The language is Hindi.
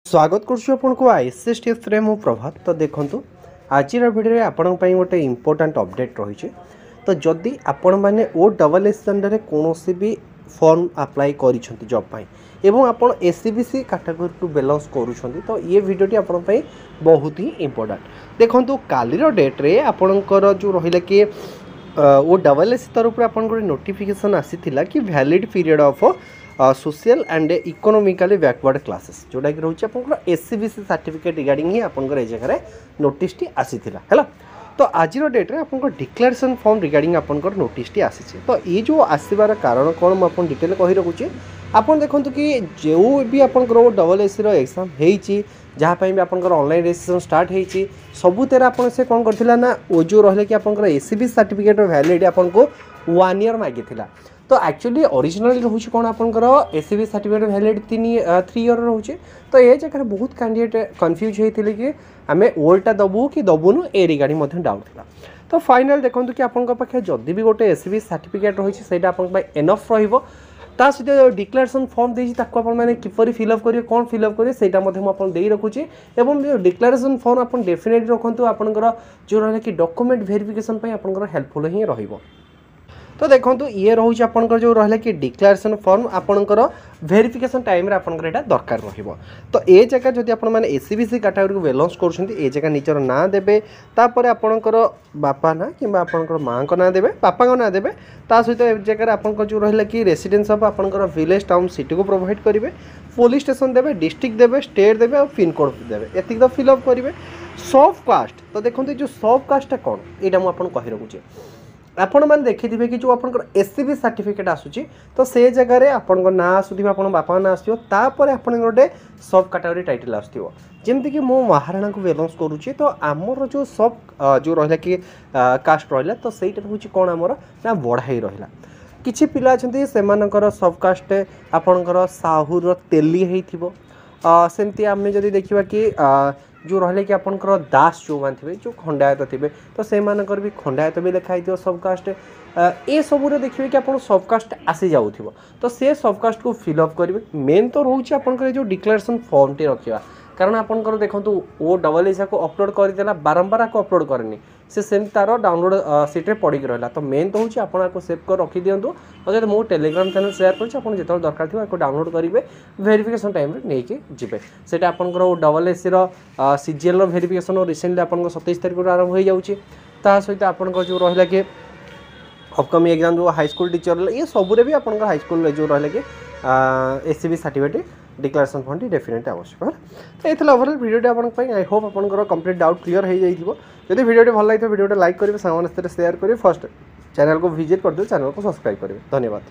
स्वागत करुँ आईसीएस टिप्स रे मु प्रभात। तो देखो आज भिडियो आपण गोटे इंपोर्टाट अपडेट रही। तो जदि आपण मैंने OSS अंडर कौन भी फॉर्म अप्लाई कर जॉब पाई एवं आपन एससीबीसी कैटेगरी टू बिलोंग्स करूछंती तो ये वीडियोटी आपण पई बहुत ही इंपोर्टेंट। देखंतु कालीर डेट रे आपणकर जो रहिला कि OSS तरफ आपन गोटे नोटिफिकेशन आसीथिला कि valid period of social and economically backward classes जोटा कि रोचे आपनकर एससीबीसी सर्टिफिकेट रिगार्डिंग ही आपनकर ए जगह नोटिस टी आसीथिला हैला। तो आज डेट रे आपनकर डिक्लेरेशन फॉर्म रिगार्डिंग आपनकर नोटिस टी आसीछि। तो ये जो आसीबार कारण कोन म आपन डिटेल कहि रखुछि। आपन देखंतु कि जो भी आपनकर OSS रो एग्जाम हेछि जहाँ पे भी आपनकर ऑनलाइन रजिस्ट्रेशन स्टार्ट हेछि सबु तेरा आपन से कोन करथिला ना ओ जो रहले कि आपनकर एससीबीसी सर्टिफिकेट वैलिडिटी आपन को 1 ईयर मागिथिला। तो एक्चुअली ओरिजिनल रोचे कौन आपंकर एससीबीसी सर्टिफिकेट वैलिडिटी 3 ईयर रोचे। तो ये जगह बहुत कैंडिडेट कन्फ्यूज होते कि आम ओल्डटा दबू कि दबुनु ए रिगार्डिंग डाउट था। तो फाइनल देखो कि आपंक पाखे जदि भी गोटे एससीबीसी सर्टिफिकेट रही है एनफ रहिबो। ता सहित डिक्लेरेशन फॉर्म देती मैंने किपरि फिलअप करेंगे कौन फिलअप करेंगे से रखुच्छे। एवं डिक्लेरेशन फॉर्म आप डेफिनेटली रखु आपंकर जो रहा कि डॉक्यूमेंट वेरिफिकेशन आपंकर हेल्पफुल ही रहिबो। तो देखो ये रोचे आपंकर जो रहा कि डिक्लेरेशन फॉर्म आपंकर वेरिफिकेशन टाइम रे आपंकर एटा दरकार रहिबो। तो ए जगह जदि आपण माने एससीबीसी कैटेगरी को बिलोंग्स करछंती ए जगह निजर ना देबे तापर आपंकर बापा ना किंबा आपंकर मां को ना देबे बापा को ना देबे ता सहित ए जगह आपंकर जो रहला कि रेसिडेंस ऑफ आपंकर विलेज टाउन सिटी को प्रोवाइड करिवे पुलिस स्टेशन देबे डिस्ट्रिक्ट देबे स्टेट देबे और पिन कोड देबे एतिक तो फिलअप करिवे। सब कास्ट तो देखो जो सब कास्ट कोन एटा मु आपन कहि रखुचे। आपण मैंने देखिए कि जो आपंकर एससीबीसी सर्टिफिकेट आसूची तो से जगह आपन ना आसुथि आपन बापा ना आसो तापर आपन गोटे सब कैटेगरी टाइटल आसथिबो। जेमति कि मो महाराणा को बिलोंग्स करूची तो आमर जो सब जो रहला कि कास्ट रहला तो सेटा होची कोन आमर ना बढ़ाई रहला। किछि पिला अछंती सेमानकर सब कास्ट आपनकर साहुर तेली हेइथिबो। सेमती आमे जदि देखिबा कि जो रहा कि आपंकर दास जो मान थे जो खंडायत थे तो से मानकर भी खंडायत भी लिखाई थो सबकास्ट ए सबूरे देखिए कि आप सबकास्ट आसी जाऊ तो से सबकास्ट को फिलअप करेंगे। मेन तो रोचे आपंकर जो डिक्लेरेशन फॉर्म टे रखा कारण आपंकर देखो OSS को अपलोड करदेला बारंबार आपको अपलोड करेनि से तार डाउनलोड सीट्रे पड़ी रहा। तो मेन तो होची आपन आपको सेव कर रखी दिंतु और मो टेलीग्राम चैनल शेयर कर जो दरकार थी आपको डाउनलोड करेंगे वेरिफिकेशन टाइम नहीं जी से आपंकर OSS CGL वेरिफिकेशन रिसेंटली आप 27 तारीख आरंभ हो जाऊँगी। सहित आपंकर जो रहा कि अपकमिंग एग्जाम जो हाईस्कूल टीचर ये सबूरे भी आपंकर हाईस्कूल जो रहा कि SCBC certificate declaration form definite आवश्यक है। तो ये ओवरऑल वीडियो आपन आई होप आपंकर कंप्लीट डाउट क्लियर हो जाइए। जदि वीडियो भल लगे वीडियो लाइक करेंगे साथ शेयर करेंगे फर्स्ट चैनल को विजिट कर दे चैनल को सब्सक्राइब करेंगे। धन्यवाद।